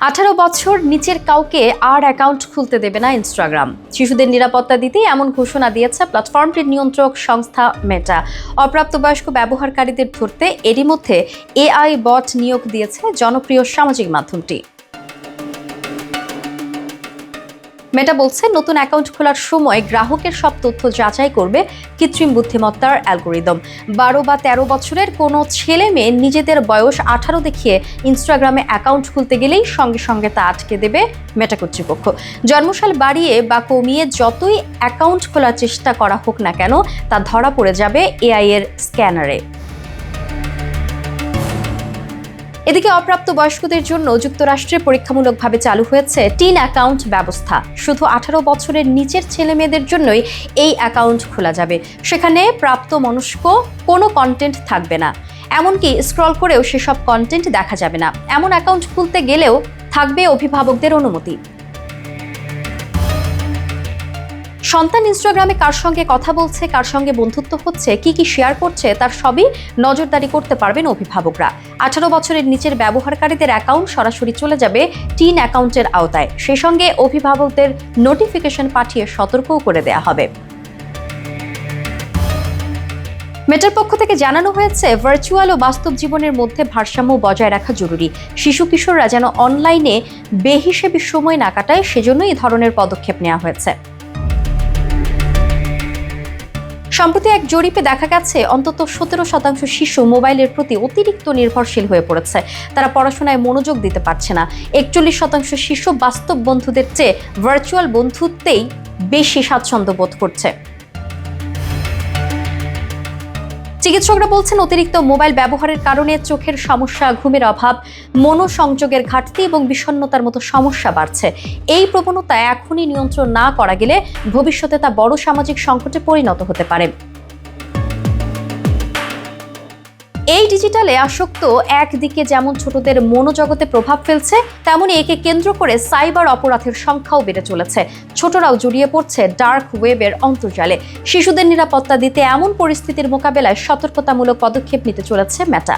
18 বছর নিচের কাউকে আর অ্যাকাউন্ট খুলতে দেবে না ইনস্টাগ্রাম। শিশুদের নিরাপত্তা দিতে এমন ঘোষণা দিয়েছে প্ল্যাটফর্মটির নিয়ন্ত্রক সংস্থা মেটা। অপ্রাপ্তবয়স্ক ব্যবহারকারীদের ধরতে এরই মধ্যে এআই বট নিয়োগ দিয়েছে জনপ্রিয় সামাজিক মাধ্যমটি। মেটা বলছে, নতুন অ্যাকাউন্ট খোলার সময় গ্রাহকের সব তথ্য যাচাই করবে কৃত্রিম বুদ্ধিমত্তার অ্যালগোরিদম। 12 বা 13 বছরের কোনো ছেলে মেয়ে নিজেদের বয়স 18 দেখিয়ে ইনস্টাগ্রামে অ্যাকাউন্ট খুলতে গেলেই সঙ্গে সঙ্গে তা আটকে দেবে মেটা কর্তৃপক্ষ। জন্মসাল বাড়িয়ে বা কমিয়ে যতই অ্যাকাউন্ট খোলার চেষ্টা করা হোক না কেন, তা ধরা পড়ে যাবে এআই এর স্ক্যানারে। এদিকে অপ্রাপ্তবয়স্কদের জন্য যুক্তরাষ্ট্রে পরীক্ষামূলকভাবে চালু হয়েছে টিন অ্যাকাউন্ট ব্যবস্থা। শুধু 18 বছরের নিচের ছেলে মেয়েদের জন্যই এই অ্যাকাউন্ট খোলা যাবে। সেখানে প্রাপ্তবয়স্ক কোনো কন্টেন্ট থাকবে না, এমনকি স্ক্রল করেও সেসব কন্টেন্ট দেখা যাবে না। এমন অ্যাকাউন্ট খুলতে গেলেও থাকবে অভিভাবকদের অনুমতি। সন্তান ইনস্টাগ্রামে কার সঙ্গে কথা বলছে, কার সঙ্গে বন্ধুত্ব হচ্ছে, কি শেয়ার করছে, তার সবই নজরদারি করতে পারবেন অভিভাবকরা। 18 বছরের নিচের ব্যবহারকারীদের অ্যাকাউন্ট সরাসরি চলে যাবে টিন অ্যাকাউন্টের আওতায়। সেই সঙ্গে অভিভাবকদের নোটিফিকেশন পাঠিয়ে সতর্কও করে দেওয়া হবে। মেটার পক্ষ থেকে জানানো হয়েছে, ভার্চুয়াল ও বাস্তব জীবনের মধ্যে ভারসাম্য বজায় রাখা জরুরি। শিশু কিশোররা যেন অনলাইনে বেহিসেবি সময় না কাটায়, সেজন্য এই ধরনের পদক্ষেপ নেওয়া হয়েছে। সম্প্রতি এক জরিপে দেখা গেছে, অন্তত 17% শিশু মোবাইলের প্রতি অতিরিক্ত নির্ভরশীল হয়ে পড়েছে। তারা পড়াশোনায় মনোযোগ দিতে পারছে না। 41% শিশু বাস্তব বন্ধুদের চেয়ে ভার্চুয়াল বন্ধুত্বেই বেশি স্বাচ্ছন্দ্য বোধ করছে। চিকিৎসকরা বলছেন, অতিরিক্ত মোবাইল ব্যবহারের কারণে চোখের সমস্যা, ঘুমের অভাব, মনোসংযোগের ঘাটতি এবং বিষণ্ণতার মতো সমস্যা বাড়ছে। এই প্রবণতা এখনই নিয়ন্ত্রণ না করা গেলে ভবিষ্যতে তা বড় সামাজিক সংকটে পরিণত হতে পারে। এই ডিজিটালে আসক্ত একদিকে যেমন ছোটদের মনোজগতে প্রভাব ফেলছে, তেমনি একে কেন্দ্র করে সাইবার অপরাধের সংখ্যাও বেড়ে চলেছে। ছোটরাও জড়িয়ে পড়ছে ডার্ক ওয়েবের অন্তর্জালে। শিশুদের নিরাপত্তা দিতে এমন পরিস্থিতির মোকাবেলায় সতর্কতামূলক পদক্ষেপ নিতে চলেছে মেটা।